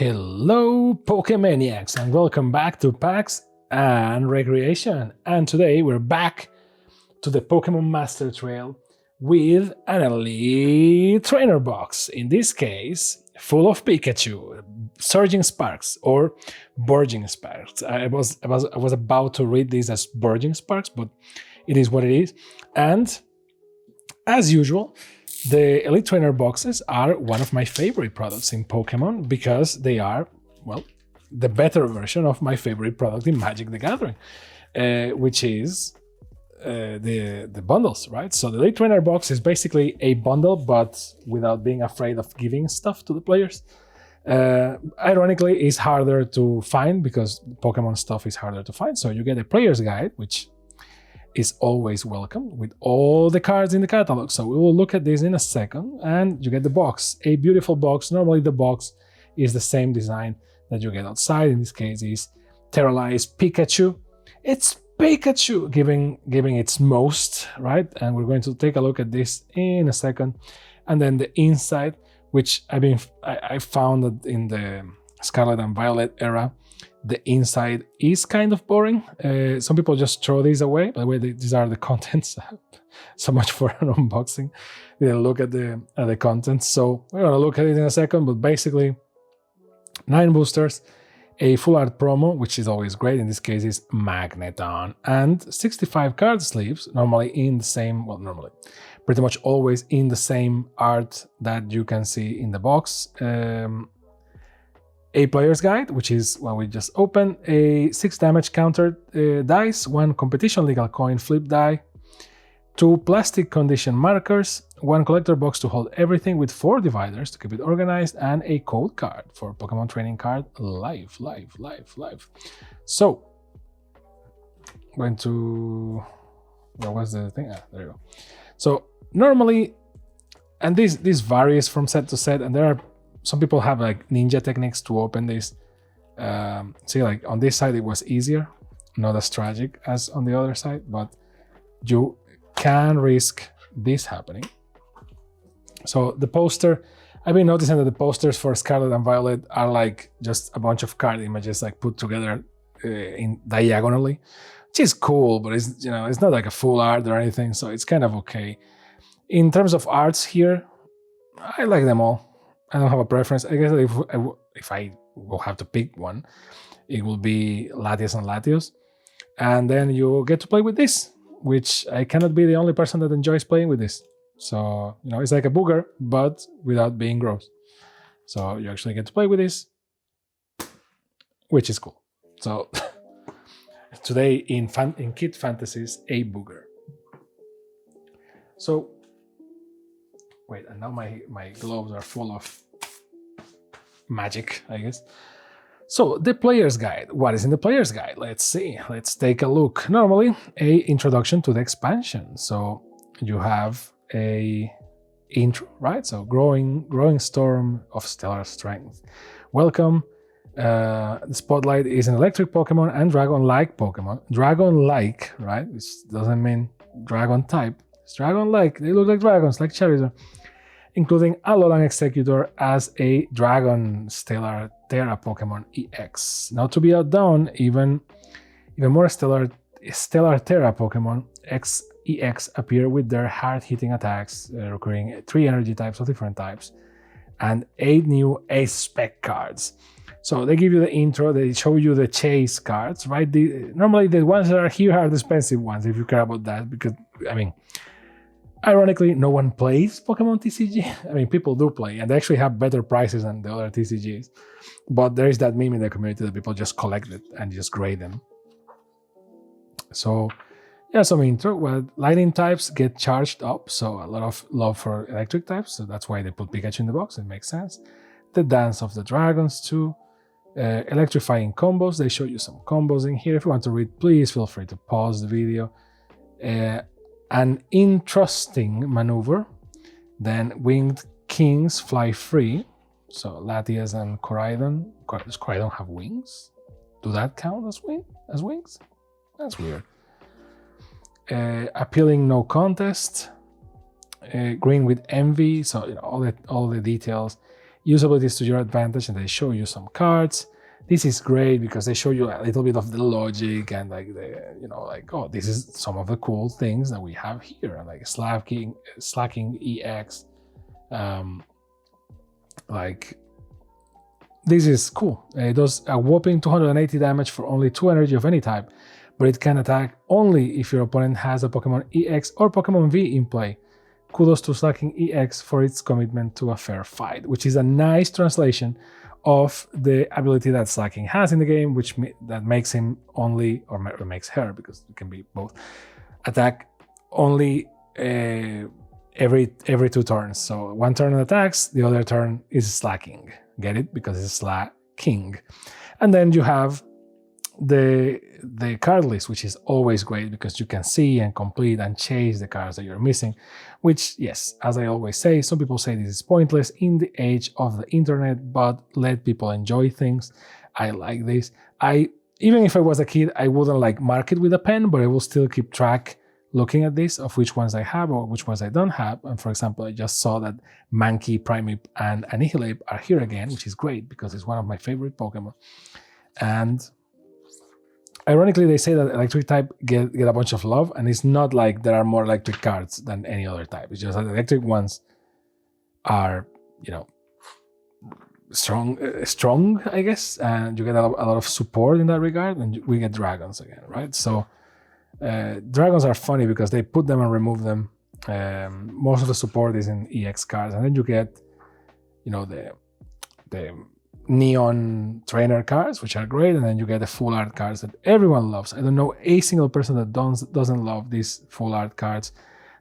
Hello Pokemaniacs and welcome back to PAX and Recreation, and today we're back to the Pokemon Master Trail with an Elie trainer box, in this case full of Pikachu, Surging Sparks or Burging Sparks. I was about to read this as Burging Sparks, but it is what it is. And as usual, the Elite Trainer boxes are one of my favorite products in Pokemon because they are, well, the better version of my favorite product in Magic the Gathering, which is the bundles, right? So the Elite Trainer box is basically a bundle, but without being afraid of giving stuff to the players. Ironically, it's harder to find because Pokemon stuff is harder to find. So you get a player's guide, which is always welcome, with all the cards in the catalog. So we will look at this in a second, and you get the box, a beautiful box. Normally the box is the same design that you get outside. In this case is Terralized Pikachu. It's Pikachu giving its most, right? And we're going to take a look at this in a second. And then the inside, which I found that in the Scarlet and Violet era, the inside is kind of boring. Some people just throw these away. By the way, these are the contents. So much for an unboxing. We didn't look at the contents. So we're gonna look at it in a second. But basically, 9 boosters, a full art promo, which is always great. In this case, is Magneton, and 65 card sleeves. Normally in the same, pretty much always in the same art that you can see in the box. A player's guide, which is what we just opened, a 6 damage counter dice, 1 competition legal coin flip die, 2 plastic condition markers, 1 collector box to hold everything with 4 dividers to keep it organized, and a code card for Pokemon Training Card Live. So, going to, what was the thing? There you go. So normally, and this varies from set to set, and there are some people have like ninja techniques to open this. See, like on this side it was easier, not as tragic as on the other side, but you can risk this happening. So the poster, I've been noticing that the posters for Scarlet and Violet are like just a bunch of card images like put together in diagonally, which is cool, but it's not like a full art or anything, so it's kind of okay. In terms of arts here, I like them all. I don't have a preference. I guess if I will have to pick one, it will be Latios and Latios. And then you get to play with this, which I cannot be the only person that enjoys playing with this. So, it's like a booger, but without being gross. So you actually get to play with this, which is cool. So today in Kid Fantasies, a booger. So, wait, and now my gloves are full of magic, I guess. So the player's guide. What is in the player's guide? Let's see. Let's take a look. Normally, a introduction to the expansion. So you have a intro, right? So growing storm of stellar strength. Welcome. The spotlight is an electric Pokemon and dragon-like Pokemon. Dragon-like, right? Which doesn't mean dragon type. It's dragon-like. They look like dragons, like Charizard. Including Alolan Executor as a Dragon Stellar Terra Pokemon EX. Now to be outdone, even more Stellar Terra Pokemon EX appear with their hard-hitting attacks, requiring 3 energy types of different types, and 8 new Ace-Spec cards. So they give you the intro, they show you the chase cards, right? Normally the ones that are here are the expensive ones, if you care about that, because, ironically, no one plays Pokemon TCG. People do play, and they actually have better prices than the other TCGs. But there is that meme in the community that people just collect it and just grade them. So, yeah, some intro. Well, lightning types get charged up, so a lot of love for electric types. So that's why they put Pikachu in the box. It makes sense. The Dance of the Dragons, too. Electrifying combos. They show you some combos in here. If you want to read, please feel free to pause the video. An interesting maneuver. Then Winged Kings fly free. So Latias and Koraidon. Does Koraidon have wings? Do that count as wings? That's weird. Appealing no contest. Green with envy. So all the details. use abilities to your advantage, and they show you some cards. This is great because they show you a little bit of the logic and like the, you know, like, oh, this is some of the cool things that we have here, and like slacking EX, like this is cool. It does a whopping 280 damage for only 2 energy of any type, but it can attack only if your opponent has a Pokemon EX or Pokemon V in play. Kudos to Slacking EX for its commitment to a fair fight, which is a nice translation of the ability that Slacking has in the game, which that makes him only, or makes her, because it can be both, attack only every 2 turns. So 1 turn it attacks, the other turn is Slacking. Get it? Because it's Slacking. And then you have the card list, which is always great because you can see and complete and chase the cards that you're missing, which, yes, as I always say, some people say this is pointless in the age of the internet, but let people enjoy things. I like this. Even if I was a kid, I wouldn't like mark it with a pen, but I will still keep track looking at this of which ones I have or which ones I don't have. And for example, I just saw that Mankey, Primeape, and Annihilate are here again, which is great because it's one of my favorite Pokemon. And ironically, they say that electric type get a bunch of love, and it's not like there are more electric cards than any other type. It's just that the electric ones are, you know, strong, I guess, and you get a lot of support in that regard, and we get dragons again, right? So dragons are funny because they put them and remove them. Most of the support is in EX cards, and then you get, you know, the neon trainer cards, which are great, and then you get the full art cards that everyone loves. I don't know a single person that doesn't love these full art cards.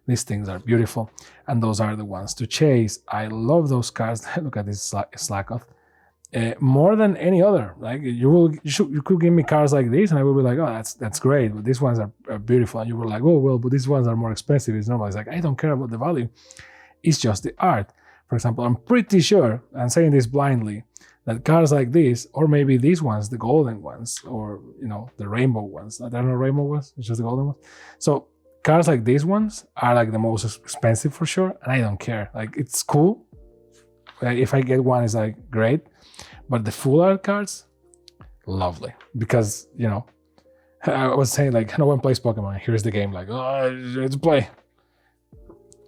These things are beautiful, and those are the ones to chase. I love those cards. Look at this Slackoth. More than any other. Like you could give me cards like this, and I will be like, oh, that's great. But these ones are beautiful, and you were like, oh well, but these ones are more expensive. It's normal. It's like, I don't care about the value. It's just the art. For example, I'm pretty sure, I'm saying this blindly, that cards like this, or maybe these ones, the golden ones, or, you know, the rainbow ones. There are no rainbow ones, it's just the golden ones. So cards like these ones are like the most expensive for sure, and I don't care. Like, it's cool. If I get one, it's like great. But the full art cards, lovely. Because, you know, I was saying like, no one plays Pokemon. Here's the game, like, oh, let's play.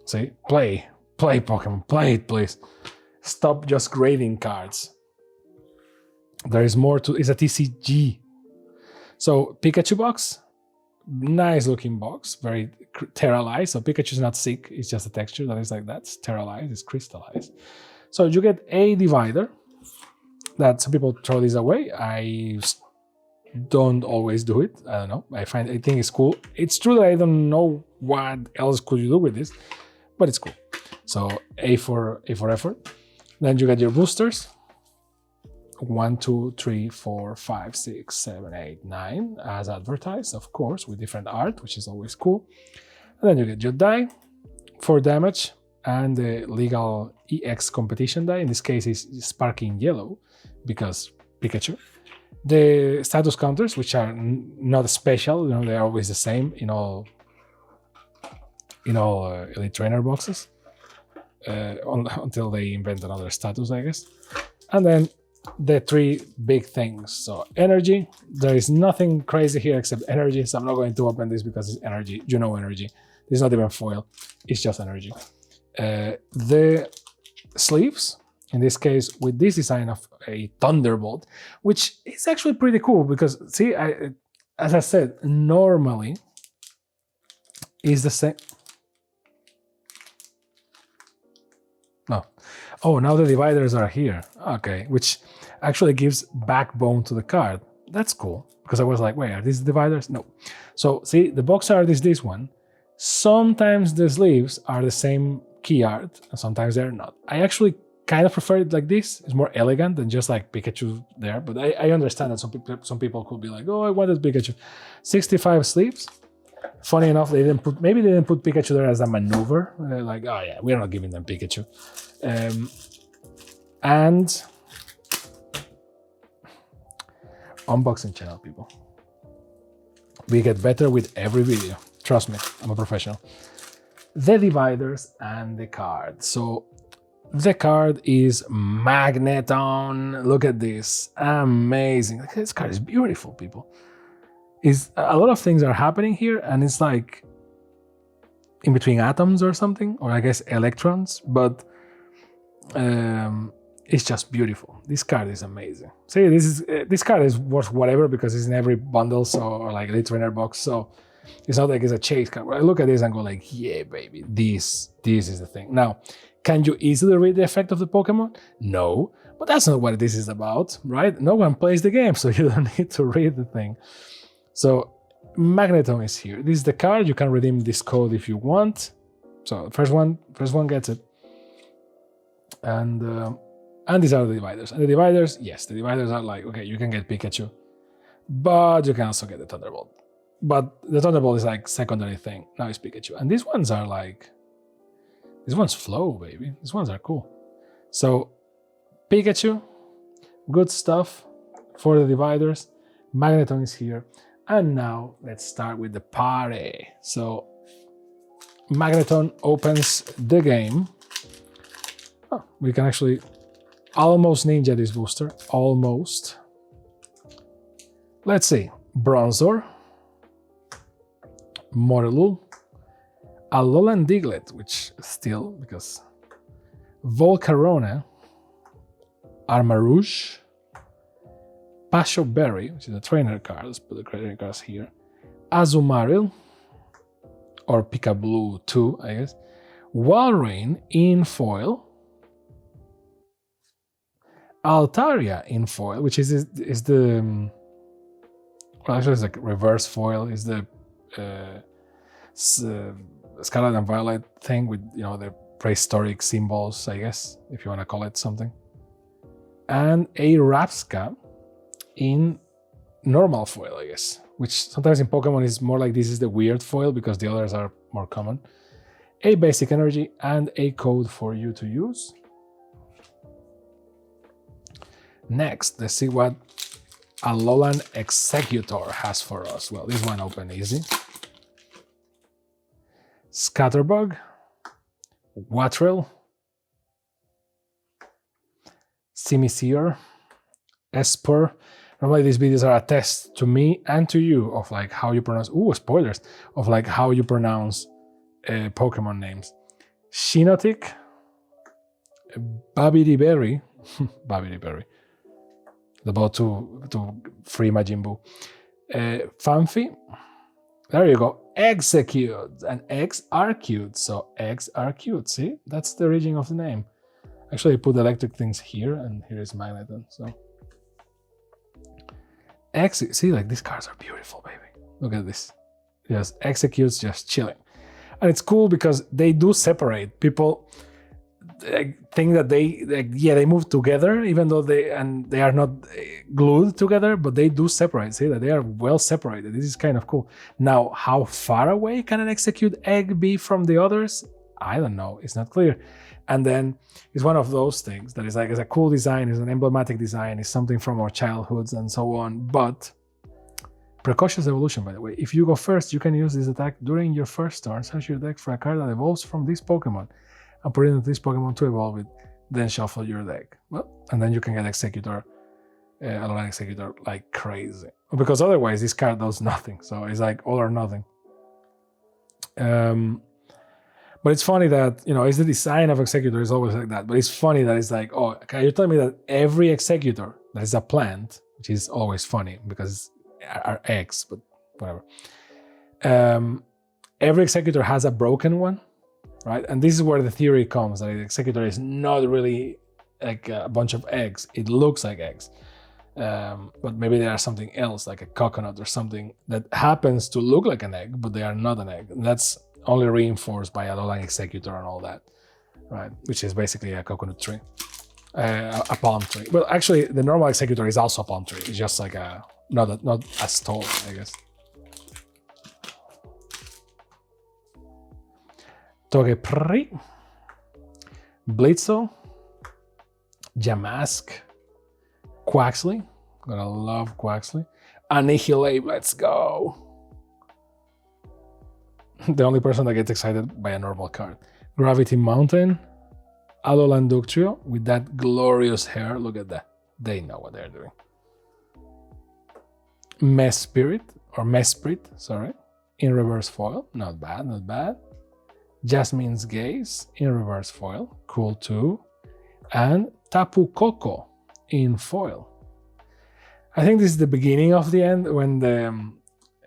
See, play Pokemon, play it, please. Stop just grading cards. There is more to, it's a TCG. So Pikachu box, nice looking box, very terralized. So Pikachu's not sick, it's just a texture that is like that. It's terralized, it's crystallized. So you get a divider that some people throw this away. I don't always do it. I don't know. I think it's cool. It's true that I don't know what else could you do with this, but it's cool. So A for effort. Then you get your boosters. 1, 2, 3, 4, 5, 6, 7, 8, 9, as advertised, of course, with different art, which is always cool. And then you get your die for damage and the legal EX competition die. In this case, is sparking yellow because Pikachu. The status counters, which are not special, you know, they're always the same in all Elite Trainer boxes until they invent another status, I guess. And then the 3 big things. So energy, there is nothing crazy here except energy, so I'm not going to open this because it's energy. You know, energy. It's not even foil, it's just energy. The sleeves, in this case with this design of a Thunderbolt, which is actually pretty cool because, see, as I said, normally is the same. No. Oh, now the dividers are here. Okay, which actually gives backbone to the card. That's cool, because I was like, wait, are these dividers? No. So, see, the box art is this one. Sometimes the sleeves are the same key art, and sometimes they're not. I actually kind of prefer it like this. It's more elegant than just like Pikachu there, but I understand that some people could be like, oh, I wanted Pikachu. 65 sleeves. Funny enough, maybe they didn't put Pikachu there as a maneuver. Like, oh yeah, we're not giving them Pikachu. And unboxing channel, people. We get better with every video. Trust me, I'm a professional. The dividers and the cards. So The card is Magneton. Look at this. Amazing. This card is beautiful, people. A lot of things are happening here, and it's like in between atoms or something, or I guess electrons, but it's just beautiful. This card is amazing. See, this card is worth whatever because it's in every bundle, so, or like the trainer box, so it's not like it's a chase card. I look at this and go like, yeah, baby, this is the thing. Now, can you easily read the effect of the Pokemon? No, but that's not what this is about, right? No one plays the game, so you don't need to read the thing. So Magneton is here. This is the card. You can redeem this code if you want. So first one gets it. And these are the dividers. And the dividers, yes, the dividers are like, okay, you can get Pikachu, but you can also get the Thunderbolt. But the Thunderbolt is like secondary thing. Now it's Pikachu. And these ones are like, these ones flow, baby. These ones are cool. So Pikachu, good stuff for the dividers. Magneton is here. And now let's start with the party. So Magneton opens the game. Oh, we can actually almost ninja this booster. Almost. Let's see. Bronzor, Morelul, Alolan Diglett, which still, because Volcarona, Armarouge, Pasho Berry, which is a trainer card. Let's put the trainer cards here. Azumarill, or Pikablue 2, I guess. Walrein in foil. Altaria in foil, which is the well, actually it's like reverse foil. Is the Scarlet and Violet thing with, you know, the prehistoric symbols, I guess, if you want to call it something. And a Rapska in normal foil, I guess, which sometimes in Pokemon is more like this is the weird foil because the others are more common. A basic energy and a code for you to use. Next, let's see what Alolan Executor has for us. Well, this one opened easy. Scatterbug, Wattrel, Simisear, Espurr. Normally these videos are a test to me and to you of like how you pronounce, spoilers, of like how you pronounce Pokemon names. Shinotic, Babidi Berry, about to free Majin Buu. Fanfi, there you go. Execute, and eggs are cute, so eggs are cute. See, that's the origin of the name. Actually, I put electric things here, and here is Magneton. So, see, like these cards are beautiful, baby. Look at this. Just executes, just chilling, and it's cool because they do separate. People think that they move together, even though they are not glued together, but they do separate. See that they are well separated. This is kind of cool. Now, how far away can an execute egg be from the others? I don't know. It's not clear. And then it's one of those things that is like, it's a cool design, it's an emblematic design, it's something from our childhoods and so on. But precautious evolution, by the way. If you go first, you can use this attack during your first turn. Search your deck for a card that evolves from this Pokemon and put it into this Pokemon to evolve it. Then shuffle your deck. Well, and then you can get Executor, Alolan Executor like crazy. Because otherwise, this card does nothing. So it's like all or nothing. But it's funny that, you know, it's the design of Executor is always like that. But it's funny that it's like, oh, okay, you're telling me that every Executor that is a plant, which is always funny because are eggs, but whatever. Every Executor has a broken one, right? And this is where the theory comes that the Executor is not really like a bunch of eggs. It looks like eggs. But maybe they are something else, like a coconut or something that happens to look like an egg, but they are not an egg. And that's only reinforced by Alolan Executor and all that, right? Which is basically a coconut tree, a palm tree. Well, actually, the normal Executor is also a palm tree. It's just like a not as tall, I guess. Togepi, Blitzo, Yamask, Quaxley. Gonna love Quaxley. Annihilate. Let's go. The only person that gets excited by a normal card. Gravity Mountain, Alolan Ductrio with that glorious hair. Look at that. They know what they're doing. Mesprit, sorry, in reverse foil. Not bad, not bad. Jasmine's Gaze in reverse foil. Cool too. And Tapu Koko in foil. I think this is the beginning of the end when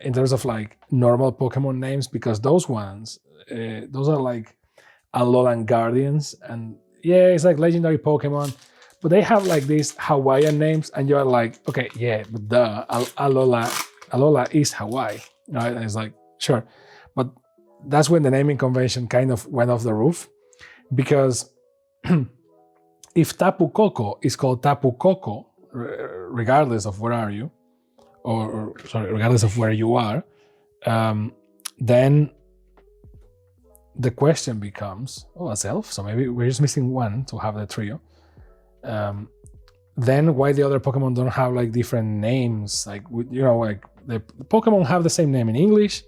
in terms of like normal Pokemon names, because those ones, those are like Alolan Guardians, and yeah, it's like legendary Pokemon, but they have like these Hawaiian names, and you're like, okay, yeah, but Alola is Hawaii, right? And it's like, sure, but that's when the naming convention kind of went off the roof, because if Tapu Koko is called Tapu Koko, regardless of where are you, or sorry, regardless of where you are, then the question becomes, oh, that's elf, so maybe we're just missing one to have the trio. Then why the other Pokemon don't have like different names? Like, you know, like the Pokemon have the same name in English,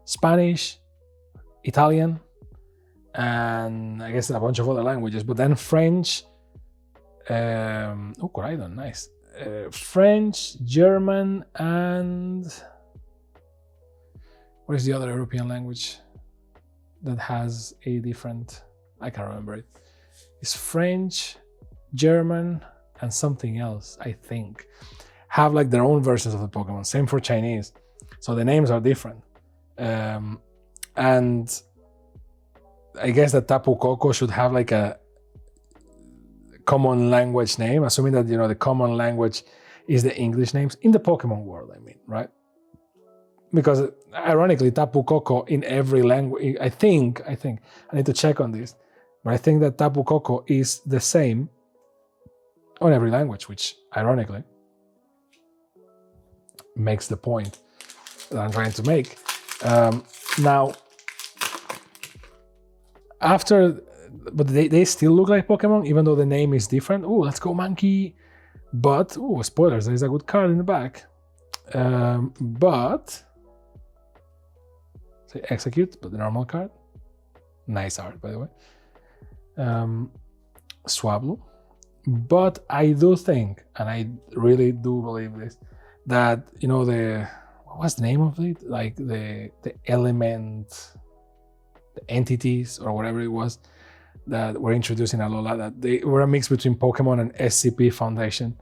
Spanish, Italian, and I guess a bunch of other languages, but then French, Koraidon, nice. French, German, and what is the other European language that has a different, I can't remember it. It's French, German, and something else, I think, have like their own versions of the Pokemon. Same for Chinese. So the names are different. And I guess that Tapu Koko should have like a common language name, assuming that, you know, the common language is the English names in the Pokemon world, I mean, right? Because ironically, Tapu Koko in every language, I think, I need to check on this, but I think that Tapu Koko is the same on every language, which ironically makes the point that I'm trying to make. Now, but they still look like Pokemon, even though the name is different. Oh, let's go monkey. But, spoilers, there's a good card in the back. But, say execute, but the normal card. Nice art, by the way. Swablu. But I do think, and I really do believe this, that, you know, what was the name of it? Like the element, the entities, or whatever it was, that were introduced in Alola, that they were a mix between Pokemon and SCP Foundation.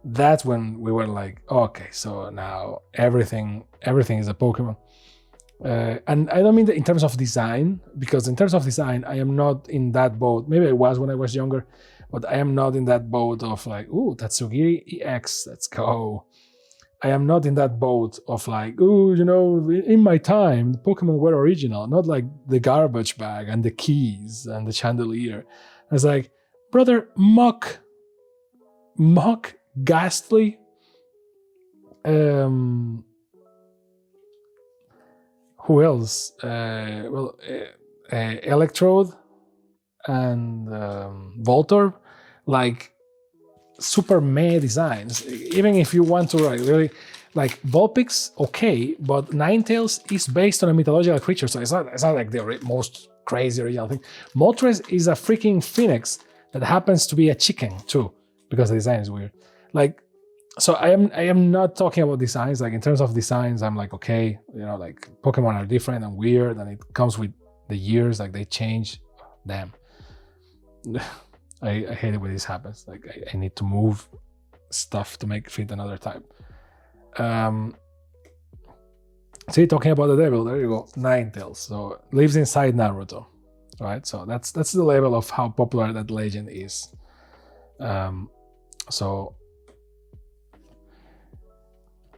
That's when we were like, okay, so now everything is a Pokemon. And I don't mean that in terms of design, because in terms of design, I am not in that boat. Maybe I was when I was younger, but I am not in that boat of like, Tatsugiri EX, let's go. I am not in that boat of like, you know, in my time, the Pokemon were original, not like the garbage bag and the keys and the chandelier. I was like, brother, mock, ghastly, who else? Electrode and Voltorb, like super meh designs. Even if you want to really like Vulpix, okay, but Ninetales is based on a mythological creature, so it's not like the most crazy original thing. Moltres is a freaking phoenix that happens to be a chicken too, because the design is weird. Like, so I am not talking about designs. Like in terms of designs, I'm like, okay, you know, like Pokemon are different and weird, and it comes with the years, like they change. Damn. I hate it when this happens. Like I need to move stuff to make fit another type. See, talking about the devil, there you go. Ninetales. So lives inside Naruto, right? So that's the level of how popular that legend is.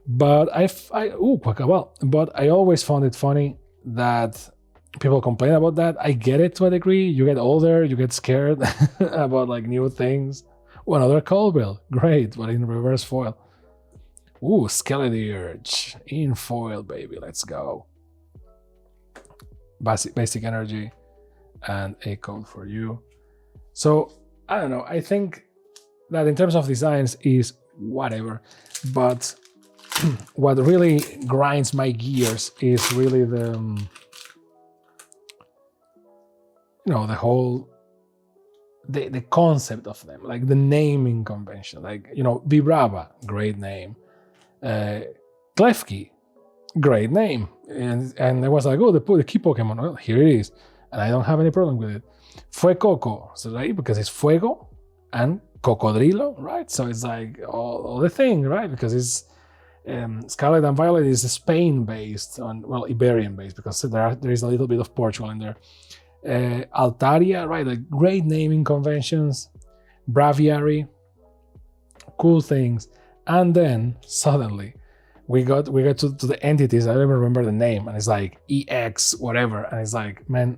But but I always found it funny that people complain about that. I get it to a degree. You get older, you get scared about like new things. Another Colville, great, but in reverse foil. Skeledirge in foil, baby. Let's go. Basic energy and a code for you. So I don't know. I think that in terms of designs is whatever, but what really grinds my gears is really the the whole the concept of them, like the naming convention, like, you know, Vibrava, great name. Klefki, great name. And I was like, oh, the key Pokemon, well, here it is. And I don't have any problem with it. Fuecoco, so right, because it's Fuego and Cocodrilo, right? So it's like all the thing, right? Because it's Scarlet and Violet is Spain based, well, Iberian based, because there is a little bit of Portugal in there. Altaria, right? Like great naming conventions, Braviary, cool things. And then suddenly we got to the entities. I don't even remember the name, and it's like EX whatever, and it's like, man,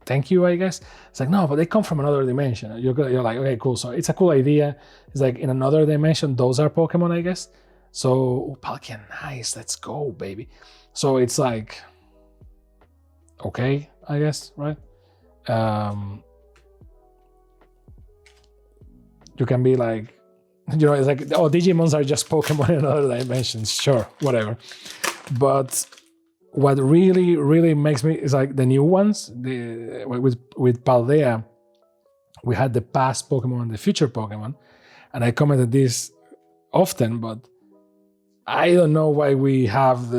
thank you, I guess. It's like, no, but they come from another dimension. You're like, okay, cool. So it's a cool idea. It's like in another dimension, those are Pokemon, I guess. So Palkia, nice, let's go, baby. So it's like, okay, I guess, right? You can be like, you know, it's like, oh, Digimons are just Pokemon in other dimensions. Sure, whatever. But what really, really makes me is like the new ones. With Paldea, we had the past Pokemon and the future Pokemon, and I commented this often, but I don't know why we have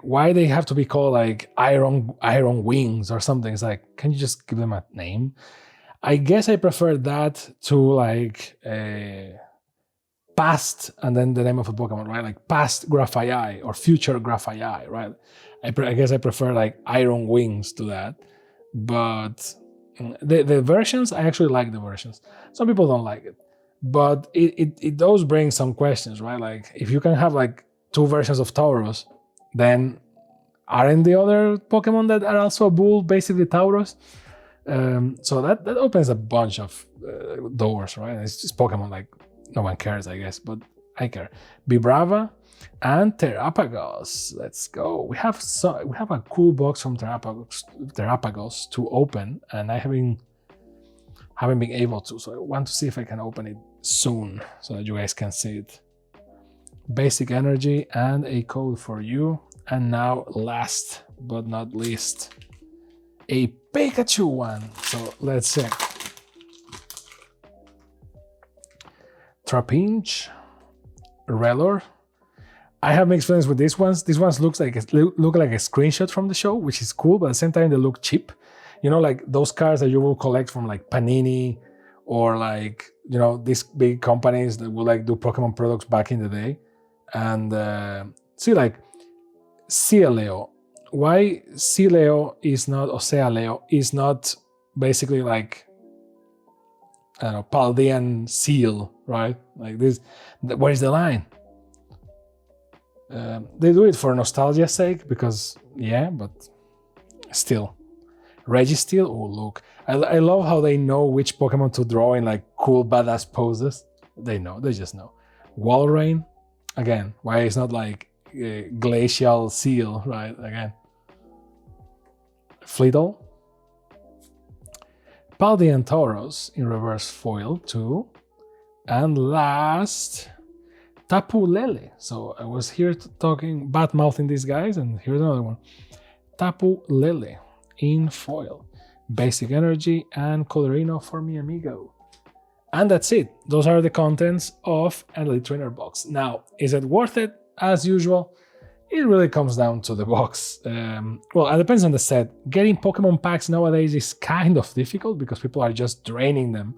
why they have to be called like Iron Wings or something. It's like, can you just give them a name? I guess I prefer that to like past and then the name of a Pokemon, right? Like past Grafaiai or future Grafaiai, right? I guess I prefer like Iron Wings to that. But the versions, I actually like the versions. Some people don't like it. But it does bring some questions, right? Like if you can have like two versions of Tauros, then aren't the other Pokemon that are also a bull basically Tauros? So that opens a bunch of doors, right? It's just Pokemon, like no one cares, I guess, but I care. Vibrava and Terrapagos. Let's go. We have a cool box from Terrapagos to open, and I haven't been able to, so I want to see if I can open it soon so that you guys can see it. Basic energy and a code for you. And now, last but not least, a Pikachu one. So let's see. Trapinch, Relor. I have mixed feelings with these ones. These ones look like a screenshot from the show, which is cool, but at the same time they look cheap. You know, like those cards that you will collect from like Panini or like, you know, these big companies that will like do Pokemon products back in the day. And see, like Cieleo. Why Cieleo is not, or Cealeo is not basically like, I don't know, Paldean seal, right? Like this, where is the line? They do it for nostalgia's sake because, yeah, but still. Registeel, oh look. I love how they know which Pokemon to draw in like cool badass poses. They just know. Walrein, again, why it's not like Glacial Seal, right? Again. Fleetle. Paldean Tauros in reverse foil too. And last, Tapu Lele. So I was here talking, bad-mouthing these guys, and here's another one. Tapu Lele in foil. Basic energy and Colorino for mi amigo. And that's it. Those are the contents of an Elite Trainer box. Now, is it worth it? As usual, it really comes down to the box. Well, it depends on the set. Getting Pokemon packs nowadays is kind of difficult because people are just draining them.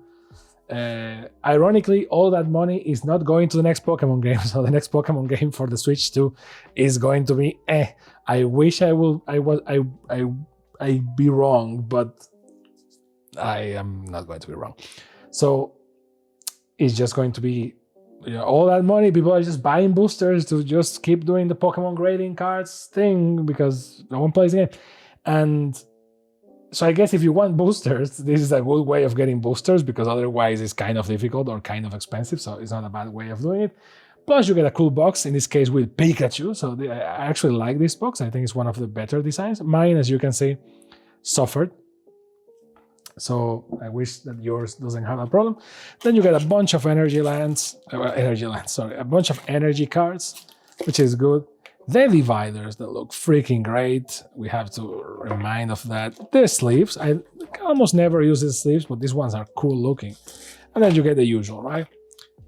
Ironically, all that money is not going to the next Pokemon game. So the next Pokemon game for the Switch 2 is going to be I wish I be wrong, but I am not going to be wrong. So it's just going to be, you know, all that money. People are just buying boosters to just keep doing the Pokemon grading cards thing because no one plays the game. And so I guess if you want boosters, this is a good way of getting boosters because otherwise it's kind of difficult or kind of expensive. So it's not a bad way of doing it. Plus you get a cool box, in this case with Pikachu. So I actually like this box. I think it's one of the better designs. Mine, as you can see, suffered. So I wish that yours doesn't have a problem. Then you get a bunch of a bunch of energy cards, which is good. The dividers that look freaking great. We have to remind of that. The sleeves. I almost never use the sleeves, but these ones are cool looking. And then you get the usual, right?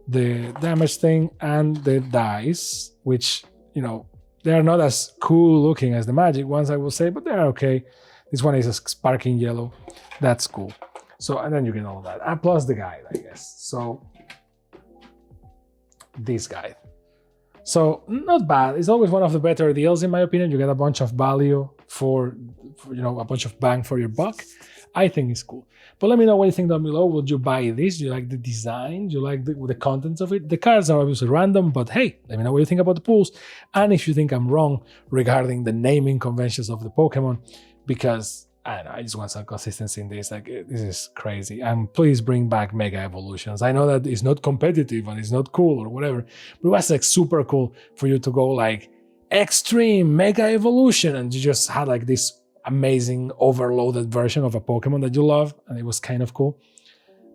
The damage thing and the dice, which, you know, they are not as cool looking as the magic ones, I will say, but they're okay. This one is a sparking yellow. That's cool. So, and then you get all of that. And plus the guide, I guess. So, this guide. So, not bad. It's always one of the better deals, in my opinion. You get a bunch of value for you know, a bunch of bang for your buck. I think it's cool. But let me know what you think down below. Would you buy this? Do you like the design? Do you like the contents of it? The cards are obviously random, but hey, let me know what you think about the pools. And if you think I'm wrong regarding the naming conventions of the Pokemon, because I don't know, I just want some consistency in this. Like, this is crazy. And please bring back Mega Evolutions. I know that it's not competitive and it's not cool or whatever, but it was like super cool for you to go like Extreme Mega Evolution and you just had like this amazing overloaded version of a Pokemon that you love, and it was kind of cool.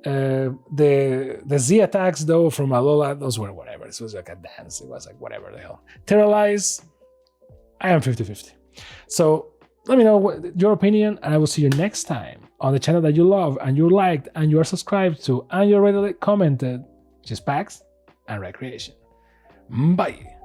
The Z attacks though from Alola, those were whatever. This was like a dance. It was like whatever the hell. Terralize, I am 50-50. So let me know your opinion, and I will see you next time on the channel that you love and you liked and you are subscribed to and you already commented, which is Packs and Recreation. Bye.